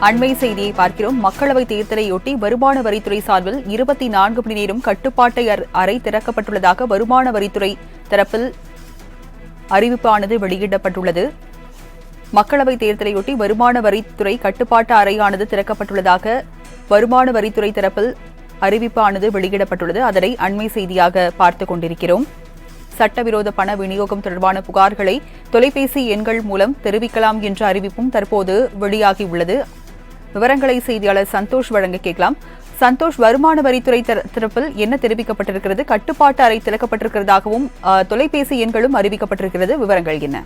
அண்மை செய்தியை பார்க்கிறோம். மக்களவைத் தேர்தலையொட்டி வருமான வரித்துறை சார்பில் 24 மணி நேரம் கட்டுப்பாட்டு அறை திறக்கப்பட்டுள்ளதாக வருமான வரித்துறை தரப்பில் அறிவிப்பானது வெளியிடப்பட்டுள்ளது. மக்களவைத் தேர்தலையொட்டி வருமான வரித்துறை கட்டுப்பாட்டு அறையானது திறக்கப்பட்டுள்ளதாக வருமான வரித்துறை தரப்பில் அறிவிப்பானது வெளியிடப்பட்டுள்ளது. அதனை அண்மை செய்தியாக பார்த்துக் கொண்டிருக்கிறோம். சட்டவிரோத பண விநியோகம் தொடர்பான புகார்களை தொலைபேசி எண்கள் மூலம் தெரிவிக்கலாம் என்ற அறிவிப்பும் தற்போது வெளியாகியுள்ளது. விவரங்களை செய்தியாளர் சந்தோஷ் வழங்க கேட்கலாம். சந்தோஷ், வருமான வரித்துறை தரப்பில் என்ன தெரிவிக்கப்பட்டிருக்கிறது? கட்டுப்பாட்டு அறை திறக்கப்பட்டிருக்கிறதாகவும் தொலைபேசி எண்களும் அறிவிக்கப்பட்டிருக்கிறது. விவரங்கள் என்ன?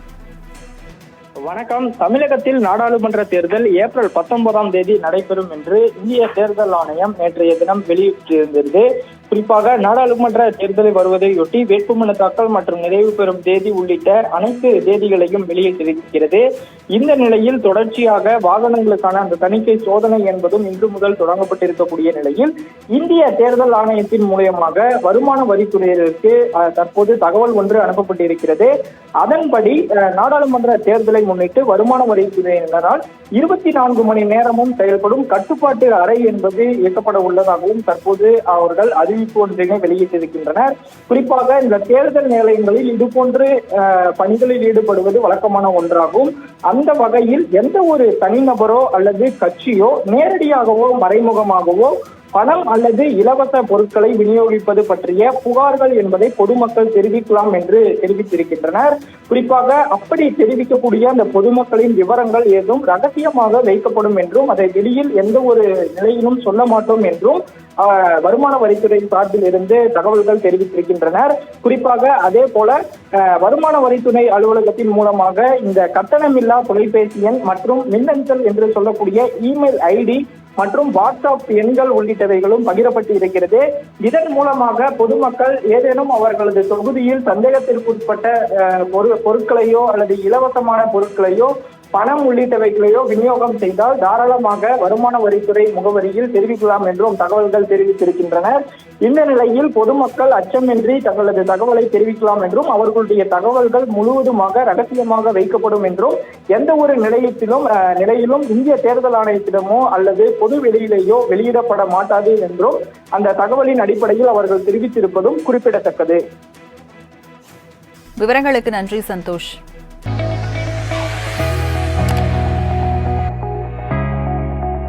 வணக்கம். தமிழகத்தில் நாடாளுமன்ற தேர்தல் ஏப்ரல் 19ஆம் தேதி நடைபெறும் என்று இந்திய தேர்தல் ஆணையம் நேற்றைய தினம் வெளியிட்டிருந்தது. குறிப்பாக நாடாளுமன்ற தேர்தலை வருவதையொட்டி வேட்புமனு தாக்கல் மற்றும் நிறைவு பெறும் தேதி உள்ளிட்ட அனைத்து தேதிகளையும் வெளியிட்டிருக்கிறது. இந்த நிலையில் தொடர்ச்சியாக வாகனங்களுக்கான அந்த தணிக்கை சோதனை என்பதும் இன்று முதல் தொடங்கப்பட்டிருக்கக்கூடிய நிலையில் இந்திய தேர்தல் ஆணையத்தின் மூலமாக வருமான வரித்துறையினருக்கு தற்போது தகவல் ஒன்று அனுப்பப்பட்டிருக்கிறது. அதன்படி நாடாளுமன்ற தேர்தலை முன்னிட்டு வருமான வரித்துறையினரால் 24 மணி நேரமும் செயல்படும் கட்டுப்பாட்டு அறை என்பது இயக்கப்பட உள்ளதாகவும் தற்போது அவர்கள் அறிவிப்பு ஒன்றினை வெளியிட்டிருக்கின்றனர். குறிப்பாக இந்த தேர்தல் நிலையங்களில் இதுபோன்று பணிகளில் ஈடுபடுவது வழக்கமான ஒன்றாகும். அந்த வகையில் எந்த ஒரு தனிநபரோ அல்லது கட்சியோ நேரடியாகவோ மறைமுகமாகவோ பணம் அல்லது இலவச பொருட்களை விநியோகிப்பது பற்றிய புகார்கள் என்பதை பொதுமக்கள் தெரிவிக்கலாம் என்று தெரிவித்திருக்கின்றனர். குறிப்பாக அப்படி தெரிவிக்கக்கூடிய அந்த பொதுமக்களின் விவரங்கள் ஏதும் ரகசியமாக வைக்கப்படும் என்றும் அதை வெளியில் எந்த ஒரு நிலையிலும் சொல்ல மாட்டோம் என்றும் வருமான வரித்துறை சார்பில் இருந்து தகவல்கள் தெரிவித்திருக்கின்றனர். குறிப்பாக அதே போல வருமான வரித்துறை அலுவலகத்தின் மூலமாக இந்த கட்டணமில்லா தொலைபேசி எண் மற்றும் மின்னஞ்சல் என்று சொல்லக்கூடிய இமெயில் ஐடி மற்றும் வாட்ஸ்அப் எண்கள் உள்ளிட்டவைகளும் பகிரப்பட்டு இருக்கிறது. இதன் மூலமாக பொதுமக்கள் ஏதேனும் அவர்களது தொகுதியில் சந்தேகத்திற்குட்பட்ட பொருட்களையோ அல்லது இலவசமான பொருட்களையோ பணம் உள்ளிட்டவைகளையோ விநியோகம் செய்தால் தாராளமாக வருமான வரித்துறை முகவரியில் தெரிவிக்கலாம் என்றும் தகவல்கள் தெரிவித்திருக்கின்றனர். இந்த நிலையில் பொதுமக்கள் அச்சமின்றி தங்களது தகவலை தெரிவிக்கலாம் என்றும் அவர்களுடைய தகவல்கள் முழுவதுமாக ரகசியமாக வைக்கப்படும் என்றும் எந்த ஒரு நிலையிலும் இந்திய தேர்தல் ஆணையத்திடமோ அல்லது பொது வெளியிலேயோ வெளியிடப்பட மாட்டாது என்றும் அந்த தகவலின் அடிப்படையில் அவர்கள் தெரிவித்திருப்பதும் குறிப்பிடத்தக்கது. விவரங்களுக்கு நன்றி சந்தோஷ்.